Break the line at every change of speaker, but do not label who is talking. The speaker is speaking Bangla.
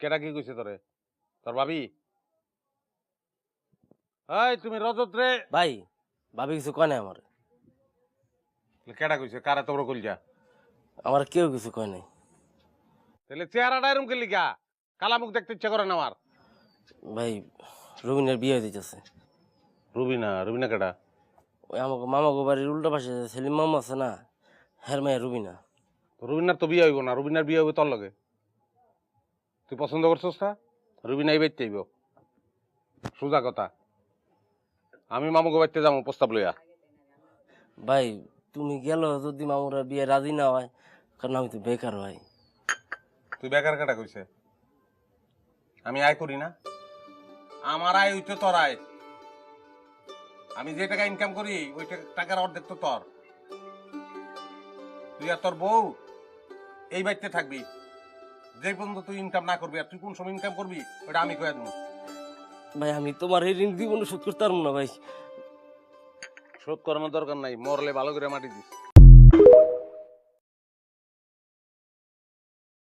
কেডা কি কইছে তোরে? তোর ভাবি? এই তুমি রজত রে।
ভাই ভাবি কিছু কয় নাই আমার।
কেডা কইছে? কারে তোর কইলজা?
আমার কেউ কিছু কয় নাই।
তাহলে চেহারাটা এরকম কে লিগা? কালা মুখ দেখতে ইচ্ছা করে না আমার।
ভাই রবিনের বিয়ে দিতেছে।
রুবিনা? রুবিনা কেডা?
ওই আমাকে মামাকে বাড়ির উল্টা পাশে সেলিম মামা আছে না, হের মায়ের রুবিনা।
রুবিনার তো বিয়ে হইব না, রুবিনার বিয়ে হইব তোর লগে। তুই পছন্দ করছস না? রুবিনা এই বাইতে আইব, সোজা কথা। আমি মামুকে বাইতে যাবো প্রস্তাব লইয়া।
ভাই তুমি গেল যদি মামুরা বিয়ে রাজি না হয়, কারণ আমি তো বেকার ভাই।
তুই বেকার কাটা কইছে? আমি আয় করি না? আমার আয় হইতো তোর আয়। আমি যে টাকা ইনকাম করি ওই টাকার অর্ধেক তো তোর। তুই আর তোর বউ এই বাড়িতে থাকবি যে পর্যন্ত তুই ইনকাম না করবি। আর তুই কোন সময় ইনকাম করবি ওটা আমি কয়ে দেবো।
ভাই আমি তোমার এই ঋণ জীবনে শোধ করতে পারবো না ভাই।
শোধ করানোর দরকার নাই, মরলে ভালো করে মাটি দিস।